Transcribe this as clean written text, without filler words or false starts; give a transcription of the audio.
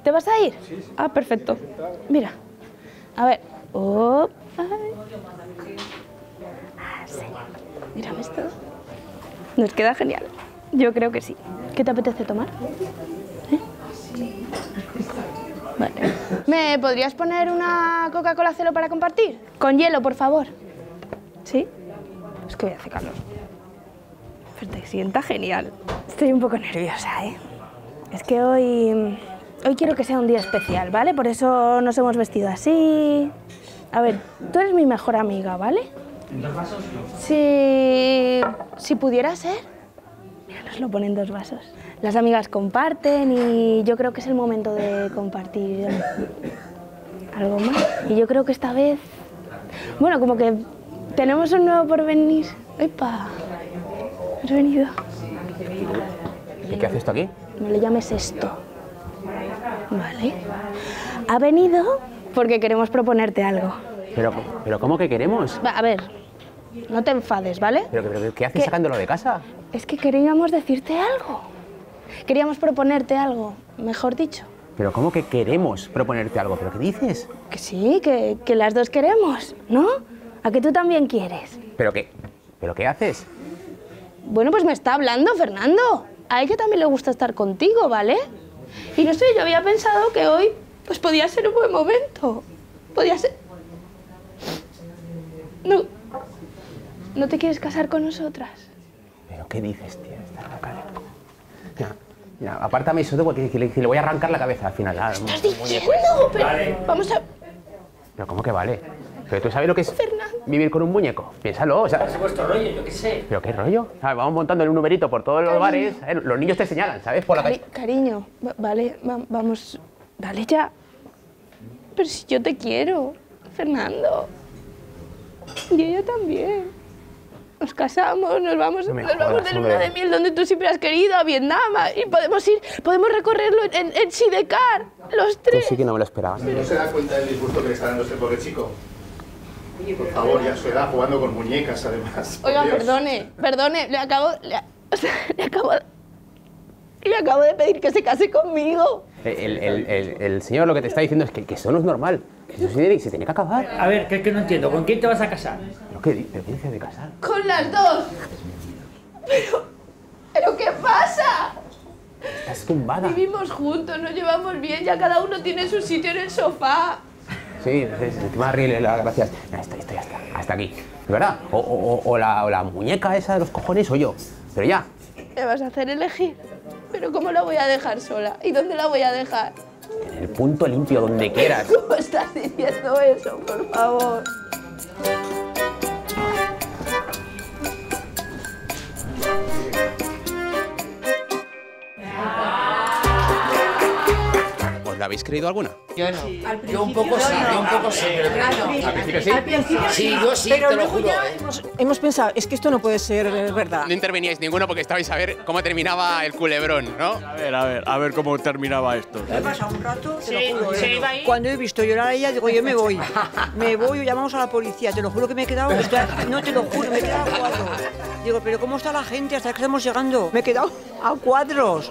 ¿Te vas a ir? Sí, sí. Ah, perfecto. Mira. A ver. Oh, sí. Mírame esto. Nos queda genial. Yo creo que sí. ¿Qué te apetece tomar? ¿Eh? Vale. ¿Me podrías poner una Coca-Cola Cero para compartir? Con hielo, por favor. ¿Sí? Es que hoy hace calor. Pero te sienta genial. Estoy un poco nerviosa, ¿eh? Es que hoy quiero que sea un día especial, ¿vale? Por eso nos hemos vestido así. A ver, tú eres mi mejor amiga, ¿vale? ¿En 2 vasos? Si pudiera ser. Mira, nos lo ponen 2 vasos. Las amigas comparten y yo creo que es el momento de compartir algo más. Y yo creo que esta vez, bueno, como que tenemos un nuevo porvenir. ¡Epa! ¿Has venido? ¿Y qué haces tú aquí? No le llames esto. Vale. Ha venido porque queremos proponerte algo. ¿Pero cómo que queremos? Va, a ver, no te enfades, ¿vale? ¿Pero qué haces sacándolo de casa? Es que queríamos decirte algo. Queríamos proponerte algo, mejor dicho. ¿Pero cómo que queremos proponerte algo? ¿Pero qué dices? Que sí, que las dos queremos, ¿no? ¿A que tú también quieres? ¿Pero qué haces? Bueno, pues me está hablando Fernando. A ella también le gusta estar contigo, ¿vale? Y no sé, yo había pensado que hoy pues podía ser un buen momento. Podía ser... ¿No te quieres casar con nosotras? ¿Pero qué dices, tía? Estás loca, ¿eh? Mira, apártame eso, que le voy a arrancar la cabeza al final. ¿Qué estás diciendo? Pero Vale. vamos a... ¿Pero cómo que vale? ¿Pero tú sabes lo que es Fernando. vivir con un muñeco? Piénsalo, o sea... Es vuestro rollo, yo qué sé. ¿Pero qué rollo? Vamos montando en un numerito por todos los bares. Los niños te señalan, ¿sabes? Por la calle. Cariño, vale, vamos... Vale ya. Pero si yo te quiero, Fernando. Y ella también. Nos casamos, nos vamos de luna de miel donde tú siempre has querido, a Vietnam. Y podemos recorrerlo en Sidecar, los 3. Tú sí que no me lo esperaba. ¿No se da cuenta del disgusto que le está dando este pobre chico? Por favor, ya a su edad, jugando con muñecas, además. Oiga, Por Dios. perdone, le acabo de pedir que se case conmigo. El señor lo que te está diciendo es que eso no es normal. Que eso se tiene que acabar. A ver, que no entiendo. ¿Con quién te vas a casar? ¿Pero qué dices de casar? Con las dos. ¿Pero qué pasa? Estás tumbada. Vivimos juntos, nos llevamos bien, ya cada uno tiene su sitio en el sofá. Sí, te vas a reír, gracias. Estoy hasta aquí. ¿De verdad? O la muñeca esa de los cojones o yo. Pero ya. Me vas a hacer elegir. Pero ¿cómo la voy a dejar sola? ¿Y dónde la voy a dejar? En el punto limpio, donde quieras. ¿Cómo estás diciendo eso, por favor? ¿Os la habéis creído alguna? Yo no. Yo un poco sí, pero ¿Al principio sí? Al principio sí, yo sí, pero te lo luego juro. ya hemos pensado, es que esto no puede ser verdad. No interveníais ninguno porque estabais a ver cómo terminaba el culebrón, ¿no? A ver cómo terminaba esto. He pasado un rato, te lo juro. Cuando he visto llorar a ella, digo, yo me voy. Me voy, llamamos a la policía. Te lo juro que me he quedado... No, te lo juro, me he quedado a cuadros. Digo, pero ¿cómo está la gente hasta que estamos llegando? Me he quedado a cuadros.